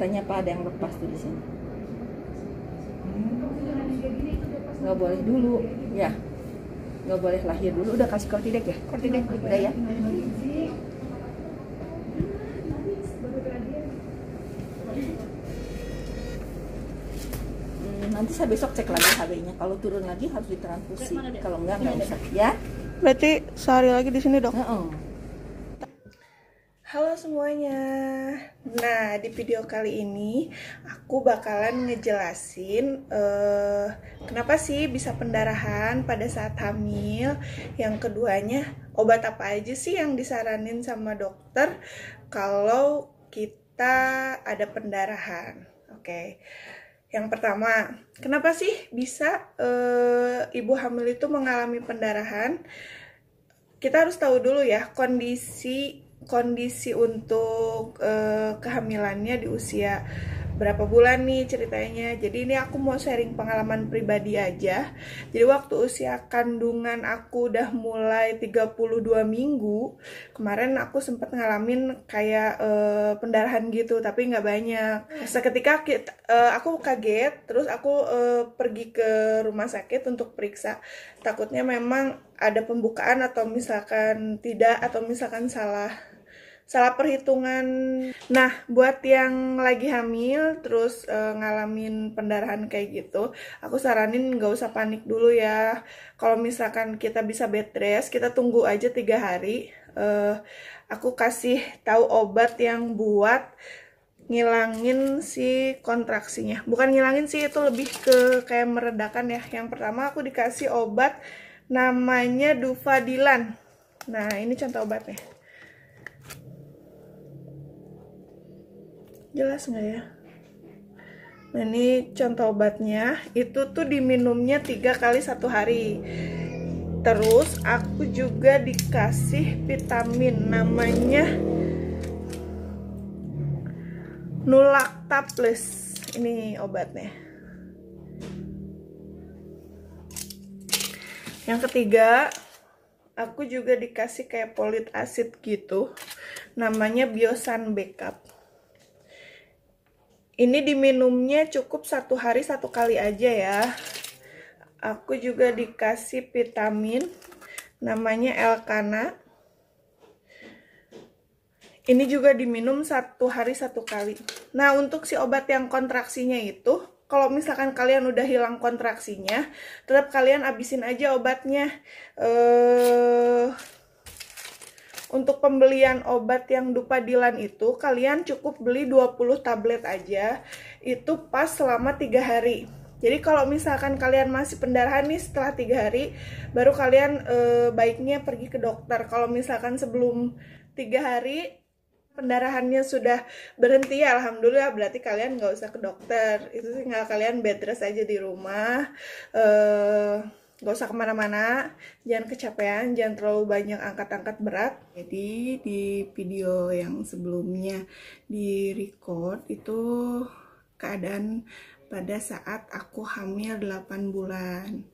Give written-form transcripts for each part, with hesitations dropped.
Plasentannya apa ada yang lepas tuh di sini. Nggak boleh dulu, ya. Nggak boleh lahir dulu. Udah kasih Cortidec ya? Cortidec udah ya. Nanti saya besok cek lagi HB-nya. Kalau turun lagi harus ditransfusi. Kalau enggak usah. Ya. Berarti sehari lagi di sini, Dok? Halo semuanya. Nah, di video kali ini aku bakalan ngejelasin kenapa sih bisa pendarahan pada saat hamil. Yang keduanya, obat apa aja sih yang disaranin sama dokter kalau kita ada pendarahan. Oke. Yang pertama, kenapa sih bisa ibu hamil itu mengalami pendarahan? Kita harus tahu dulu ya kondisi untuk kehamilannya di usia berapa bulan nih ceritanya. Jadi ini aku mau sharing pengalaman pribadi aja. Jadi waktu usia kandungan aku udah mulai 32 minggu, kemarin aku sempat ngalamin kayak pendarahan gitu, tapi nggak banyak. Seketika aku kaget, terus aku pergi ke rumah sakit untuk periksa. Takutnya memang ada pembukaan atau misalkan tidak, atau misalkan salah perhitungan. Nah, buat yang lagi hamil terus ngalamin pendarahan kayak gitu, aku saranin nggak usah panik dulu ya. Kalau misalkan kita bisa bed rest, kita tunggu aja 3 hari. Aku kasih tahu obat yang buat ngilangin si kontraksinya. Bukan ngilangin sih, itu lebih ke kayak meredakan ya. Yang pertama aku dikasih obat namanya Dufadilan. Nah, ini contoh obatnya. Jelas nggak ya? Nah, ini contoh obatnya. Itu tuh diminumnya 3 kali 1 hari. Terus aku juga dikasih vitamin namanya Nulacta Plus. Ini obatnya. Yang ketiga, aku juga dikasih kayak folik acid gitu, namanya Biosan Backup. Ini diminumnya cukup 1 hari 1 kali aja ya. Aku juga dikasih vitamin namanya Elkana. Ini juga diminum 1 hari 1 kali. Nah, untuk si obat yang kontraksinya itu, kalau misalkan kalian udah hilang kontraksinya, tetap kalian abisin aja obatnya. Untuk pembelian obat yang Dufadilan itu, kalian cukup beli 20 tablet aja. Itu pas selama 3 hari. Jadi kalau misalkan kalian masih pendarahan nih setelah 3 hari, baru kalian baiknya pergi ke dokter. Kalau misalkan sebelum 3 hari pendarahannya sudah berhenti, ya alhamdulillah, berarti kalian nggak usah ke dokter. Itu tinggal kalian bed rest aja di rumah. Gak usah kemana-mana, jangan kecapean, jangan terlalu banyak angkat-angkat berat. Jadi di video yang sebelumnya di record itu keadaan pada saat aku hamil 8 bulan.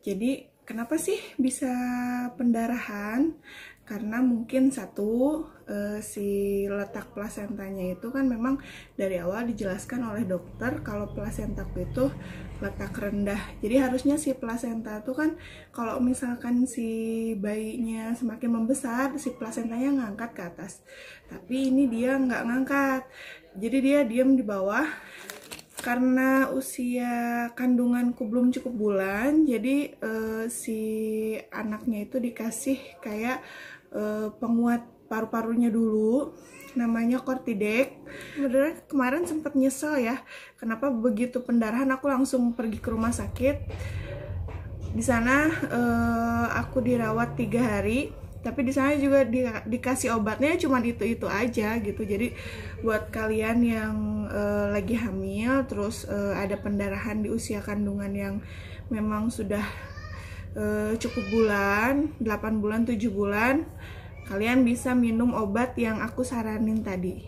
Jadi kenapa sih bisa pendarahan? Karena mungkin satu, si letak plasentanya itu kan memang dari awal dijelaskan oleh dokter kalau plasentaku itu letak rendah. Jadi harusnya si plasenta itu kan kalau misalkan si bayinya semakin membesar, si plasentanya ngangkat ke atas. Tapi ini dia nggak ngangkat. Jadi dia diam di bawah. Karena usia kandunganku belum cukup bulan, jadi si anaknya itu dikasih kayak penguat paru-parunya dulu, namanya Cortidec. Sebenarnya kemarin sempat nyesel ya, kenapa begitu pendarahan aku langsung pergi ke rumah sakit. Di sana aku dirawat 3 hari. Tapi di sana juga dikasih obatnya cuma itu aja gitu. Jadi buat kalian yang lagi hamil terus ada pendarahan di usia kandungan yang memang sudah cukup bulan, 8 bulan, 7 bulan, kalian bisa minum obat yang aku saranin tadi.